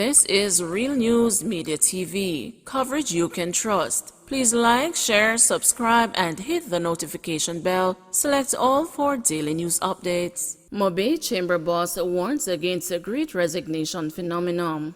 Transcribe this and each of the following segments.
This is Real News Media TV, coverage you can trust. Please like, share, subscribe, and hit the notification bell. Select all for daily news updates. Midday Chamber boss warns against a great resignation phenomenon.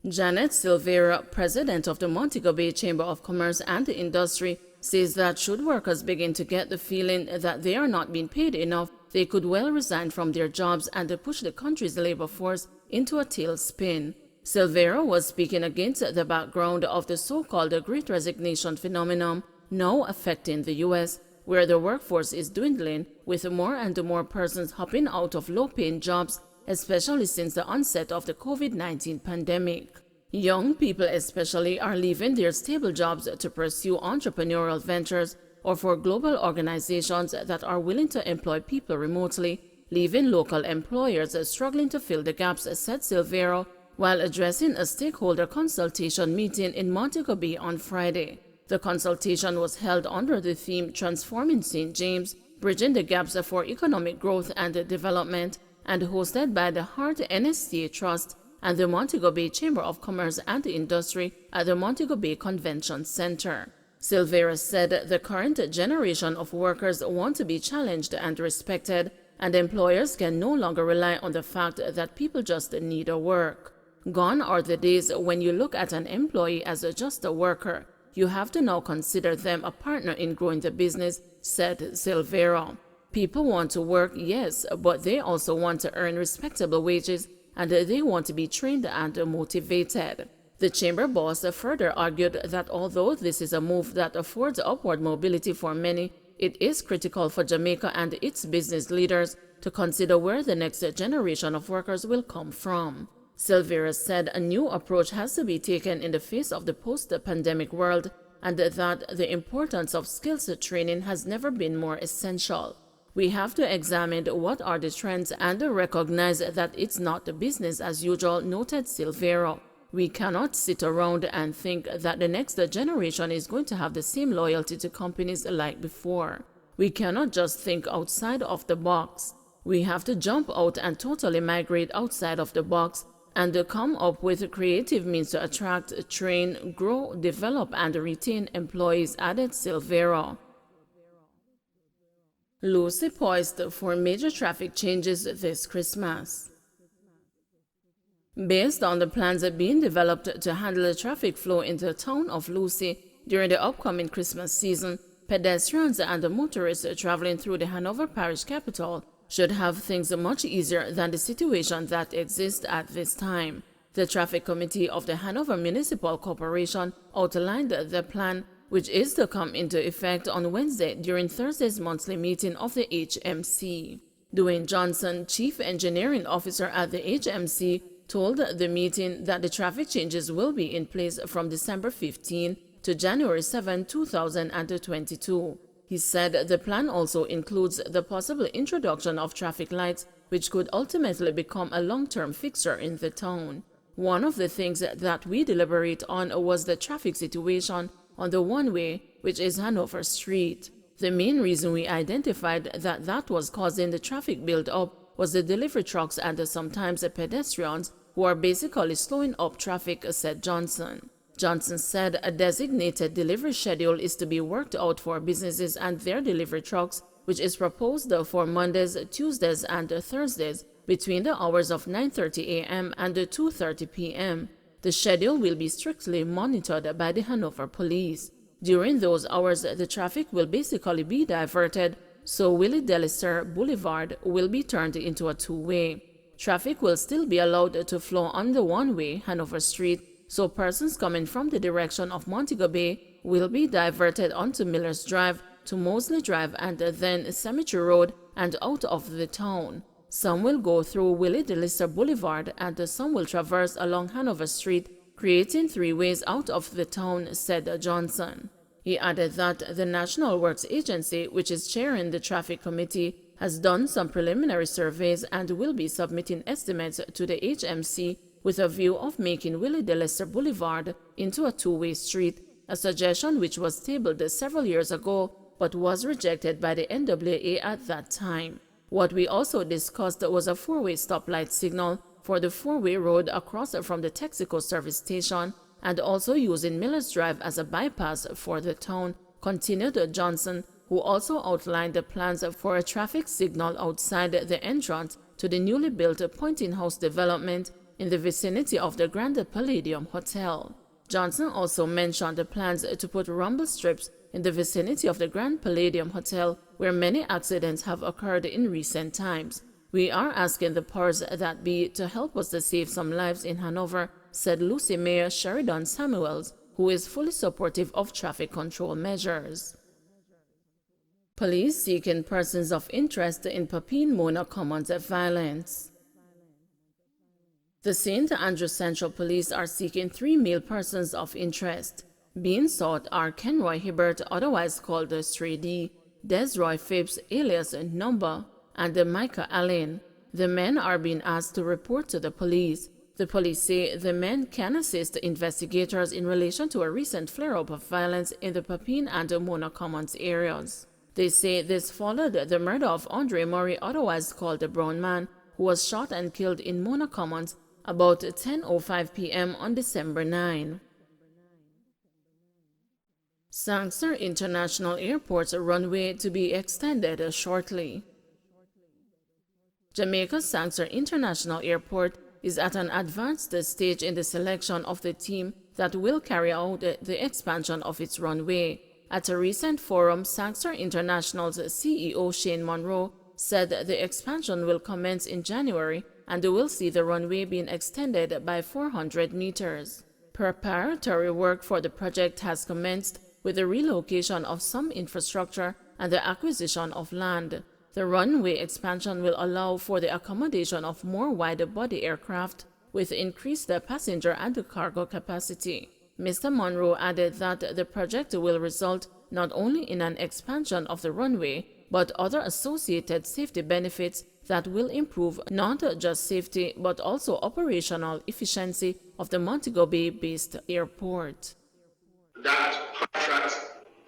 Janet Silveira, president of the Montego Bay Chamber of Commerce and Industry, says that should workers begin to get the feeling that they are not being paid enough, they could well resign from their jobs and push the country's labor force into a tailspin. Silveira was speaking against the background of the so-called Great Resignation phenomenon now affecting the U.S., where the workforce is dwindling, with more and more persons hopping out of low-paying jobs, especially since the onset of the COVID-19 pandemic. Young people especially are leaving their stable jobs to pursue entrepreneurial ventures or for global organizations that are willing to employ people remotely, leaving local employers struggling to fill the gaps, said Silveira, while addressing a stakeholder consultation meeting in Montego Bay on Friday. The consultation was held under the theme Transforming St. James, Bridging the Gaps for Economic Growth and Development, and hosted by the Hart NSTA Trust and the Montego Bay Chamber of Commerce and Industry at the Montego Bay Convention Center. Silveira said the current generation of workers want to be challenged and respected, and employers can no longer rely on the fact that people just need a work. Gone are the days when you look at an employee as just a worker. You have to now consider them a partner in growing the business, said Silveira. People want to work, yes, but they also want to earn respectable wages, and they want to be trained and motivated. The chamber boss further argued that although this is a move that affords upward mobility for many, it is critical for Jamaica and its business leaders to consider where the next generation of workers will come from. Silveira said a new approach has to be taken in the face of the post-pandemic world, and that the importance of skills training has never been more essential. We have to examine what are the trends and recognize that it's not business as usual, noted Silveira. We cannot sit around and think that the next generation is going to have the same loyalty to companies like before. We cannot just think outside of the box. We have to jump out and totally migrate outside of the box and come up with creative means to attract, train, grow, develop, and retain employees, added Silveira. Lucy poised for major traffic changes this Christmas. Based on the plans being developed to handle the traffic flow in the town of Lucy during the upcoming Christmas season, pedestrians and motorists traveling through the Hanover parish capital should have things much easier than the situation that exists at this time. The Traffic Committee of the Hanover Municipal Corporation outlined the plan, which is to come into effect on Wednesday during Thursday's monthly meeting of the HMC. Dwayne Johnson, Chief Engineering Officer at the HMC, told the meeting that the traffic changes will be in place from December 15 to January 7, 2022. He said the plan also includes the possible introduction of traffic lights, which could ultimately become a long-term fixture in the town. One of the things that we deliberate on was the traffic situation on the one-way, which is Hanover Street. The main reason we identified that was causing the traffic build-up was the delivery trucks and sometimes the pedestrians who are basically slowing up traffic, said Johnson. Johnson said a designated delivery schedule is to be worked out for businesses and their delivery trucks, which is proposed for Mondays, Tuesdays, and Thursdays between the hours of 9:30 a.m. and 2:30 p.m. The schedule will be strictly monitored by the Hanover Police. During those hours, the traffic will basically be diverted, so Willie Dellister Boulevard will be turned into a two-way. Traffic will still be allowed to flow on the one-way, Hanover Street, so persons coming from the direction of Montego Bay will be diverted onto Miller's Drive, to Mosley Drive, and then Cemetery Road and out of the town. Some will go through Willie Dellister Boulevard and some will traverse along Hanover Street, creating three ways out of the town, said Johnson. He added that the National Works Agency, which is chairing the Traffic Committee, has done some preliminary surveys and will be submitting estimates to the HMC with a view of making Willie Dellister Boulevard into a two-way street, a suggestion which was tabled several years ago but was rejected by the NWA at that time. What we also discussed was a four-way stoplight signal, for the four-way road across from the Texaco service station and also using Miller's Drive as a bypass for the town, continued Johnson, who also outlined the plans for a traffic signal outside the entrance to the newly built Pointing House development in the vicinity of the Grand Palladium Hotel. Johnson also mentioned the plans to put rumble strips in the vicinity of the Grand Palladium Hotel, where many accidents have occurred in recent times. "We are asking the powers that be to help us to save some lives in Hanover," said Lucy Mayor Sheridan Samuels, who is fully supportive of traffic control measures. Police seeking persons of interest in Papine-Mona Commons violence. The St. Andrews Central Police are seeking 3 male persons of interest. Being sought are Kenroy Hibbert, otherwise called the Stray D, Desroy Phipps, alias Number, and Micah Allen. The men are being asked to report to the police. The police say the men can assist investigators in relation to a recent flare-up of violence in the Papine and Mona Commons areas. They say this followed the murder of Andre Murray, otherwise called the Brown Man, who was shot and killed in Mona Commons about 10:05 p.m. on December 9. Sangster International Airport's runway to be extended shortly. Jamaica's Sangster International Airport is at an advanced stage in the selection of the team that will carry out the expansion of its runway. At a recent forum, Sangster International's CEO Shane Monroe said the expansion will commence in January and will see the runway being extended by 400 meters. Preparatory work for the project has commenced with the relocation of some infrastructure and the acquisition of land. The runway expansion will allow for the accommodation of more wide-body aircraft with increased passenger and cargo capacity. Mr. Monroe added that the project will result not only in an expansion of the runway, but other associated safety benefits that will improve not just safety but also operational efficiency of the Montego Bay-based airport. That contract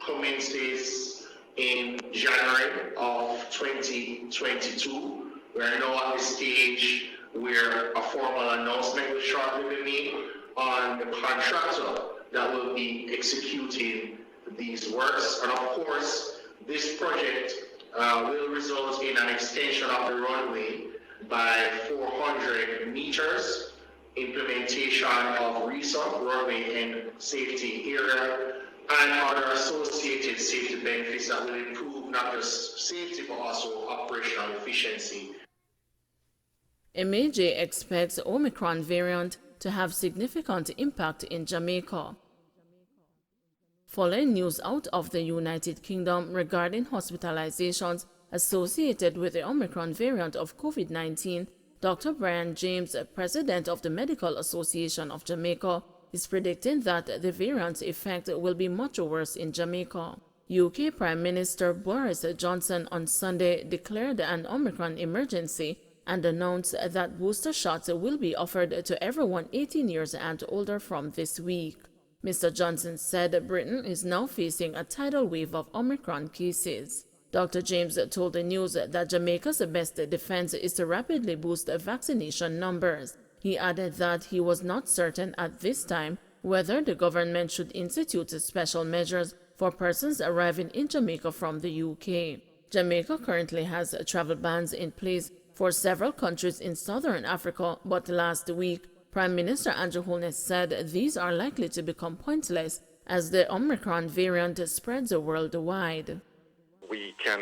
commences in January of 2022. We are now at the stage where a formal announcement will shortly be made on the contractor that will be executing these works. And of course, this project will result in an extension of the runway by 400 meters, implementation of RESA, runway and safety area, and other associated safety benefits that will improve not just safety but also operational efficiency. MAJ expects Omicron variant to have significant impact in Jamaica. Following news out of the United Kingdom regarding hospitalizations associated with the Omicron variant of COVID-19, Dr. Brian James, president of the Medical Association of Jamaica, is predicting that the variant's effect will be much worse in Jamaica. UK Prime Minister Boris Johnson on Sunday declared an Omicron emergency and announced that booster shots will be offered to everyone 18 years and older from this week. Mr. Johnson said Britain is now facing a tidal wave of Omicron cases. Dr. James told the news that Jamaica's best defense is to rapidly boost vaccination numbers. He added that he was not certain at this time whether the government should institute special measures for persons arriving in Jamaica from the UK. Jamaica currently has travel bans in place for several countries in southern Africa, but last week, Prime Minister Andrew Holness said these are likely to become pointless as the Omicron variant spreads worldwide. We can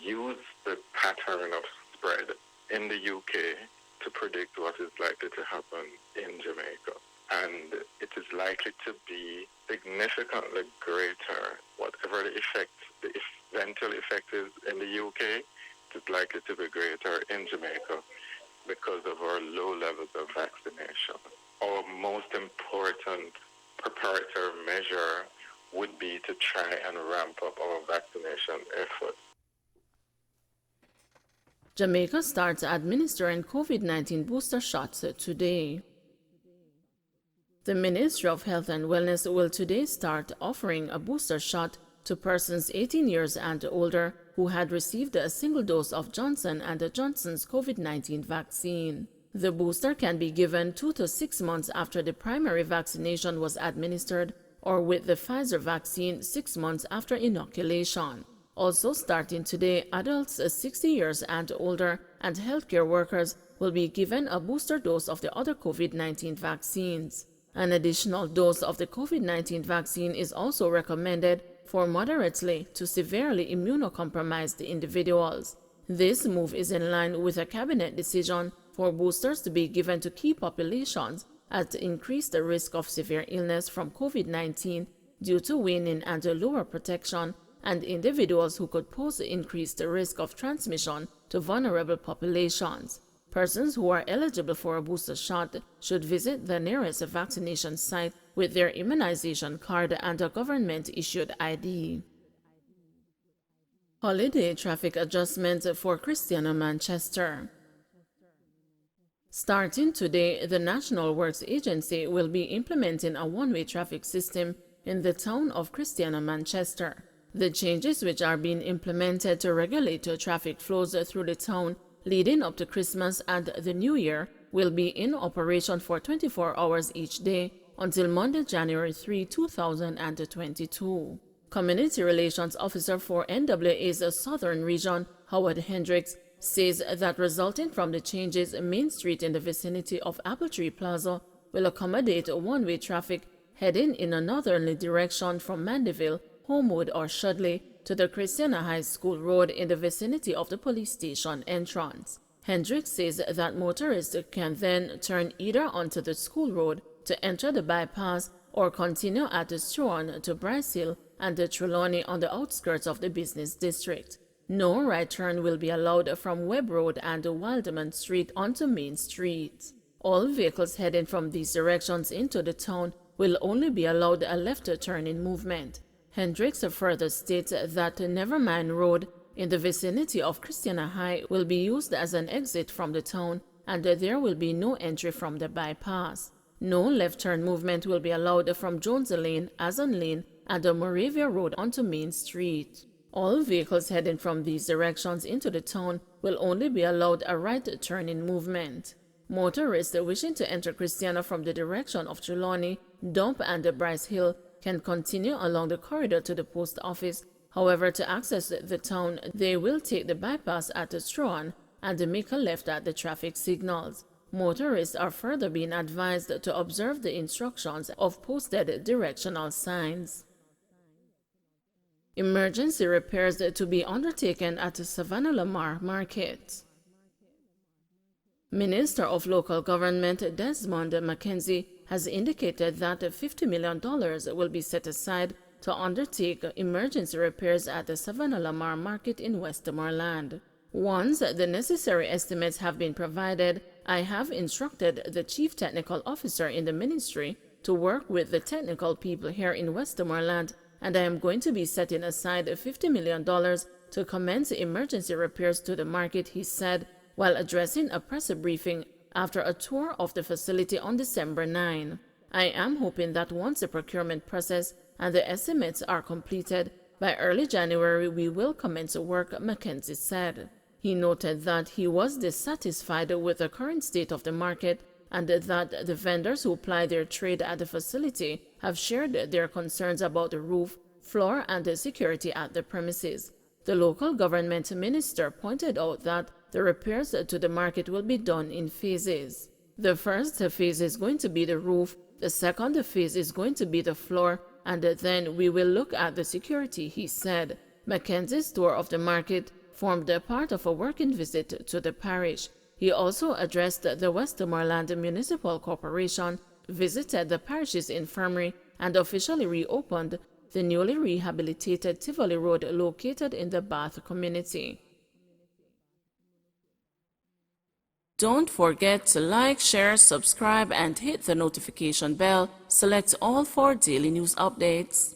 use the pattern of spread in the UK to predict what is likely to happen in Jamaica. And it is likely to be significantly greater. Whatever the effect, the eventual effect is in the UK, it is likely to be greater in Jamaica because of our low levels of vaccination. Our most important preparatory measure would be to try and ramp up our vaccination efforts. Jamaica starts administering COVID-19 booster shots today. The Ministry of Health and Wellness will today start offering a booster shot to persons 18 years and older who had received a single dose of Johnson & Johnson's COVID-19 vaccine. The booster can be given 2 to 6 months after the primary vaccination was administered, or with the Pfizer vaccine 6 months after inoculation. Also starting today, adults 60 years and older and healthcare workers will be given a booster dose of the other COVID-19 vaccines. An additional dose of the COVID-19 vaccine is also recommended for moderately to severely immunocompromised individuals. This move is in line with a cabinet decision for boosters to be given to key populations at increased risk of severe illness from COVID-19 due to waning and lower protection, and individuals who could pose increased risk of transmission to vulnerable populations. Persons who are eligible for a booster shot should visit the nearest vaccination site with their immunization card and a government-issued ID. Holiday traffic adjustments for Christiana Manchester. Starting today, the National Works Agency will be implementing a one-way traffic system in the town of Christiana Manchester. The changes, which are being implemented to regulate traffic flows through the town leading up to Christmas and the New Year, will be in operation for 24 hours each day until Monday, January 3, 2022. Community Relations Officer for NWA's Southern Region, Howard Hendricks, says that resulting from the changes, Main Street in the vicinity of Apple Tree Plaza will accommodate one-way traffic heading in a northerly direction from Mandeville, Homewood or Shudley to the Christiana High School Road in the vicinity of the police station entrance. Hendricks says that motorists can then turn either onto the school road to enter the bypass or continue at the Struan to Bryce Hill and the Trelawney on the outskirts of the business district. No right turn will be allowed from Webb Road and Wildman Street onto Main Street. All vehicles heading from these directions into the town will only be allowed a left turning movement. Hendricks further states that Nevermind Road in the vicinity of Christiana High will be used as an exit from the town, and there will be no entry from the bypass. No left turn movement will be allowed from Jones Lane, Azon Lane, and Moravia Road onto Main Street. All vehicles heading from these directions into the town will only be allowed a right turning movement. Motorists wishing to enter Christiana from the direction of Trelawney, Dump, and Bryce Hill can continue along the corridor to the post office. However, to access the town, they will take the bypass at the Struan and make a left at the traffic signals. Motorists are further being advised to observe the instructions of posted directional signs. Emergency repairs to be undertaken at the Savannah Larmar Market. Minister of Local Government Desmond McKenzie has indicated that $50 million will be set aside to undertake emergency repairs at the Savannah Larmar Market in Westmoreland. Once the necessary estimates have been provided, I have instructed the Chief Technical Officer in the ministry to work with the technical people here in Westmoreland, and I am going to be setting aside $50 million to commence emergency repairs to the market, he said, while addressing a press briefing after a tour of the facility on December 9. I am hoping that once the procurement process and the estimates are completed, by early January we will commence work, McKenzie said. He noted that he was dissatisfied with the current state of the market and that the vendors who ply their trade at the facility have shared their concerns about the roof, floor, and the security at the premises. The local government minister pointed out that the repairs to the market will be done in phases. The first phase is going to be the roof, the second phase is going to be the floor, and then we will look at the security, he said. Mackenzie's tour of the market formed a part of a working visit to the parish. He also addressed the Westmoreland Municipal Corporation, visited the parish's infirmary, and officially reopened the newly rehabilitated Tivoli Road located in the Bath community. Don't forget to like, share, subscribe, and hit the notification bell. Select all for daily news updates.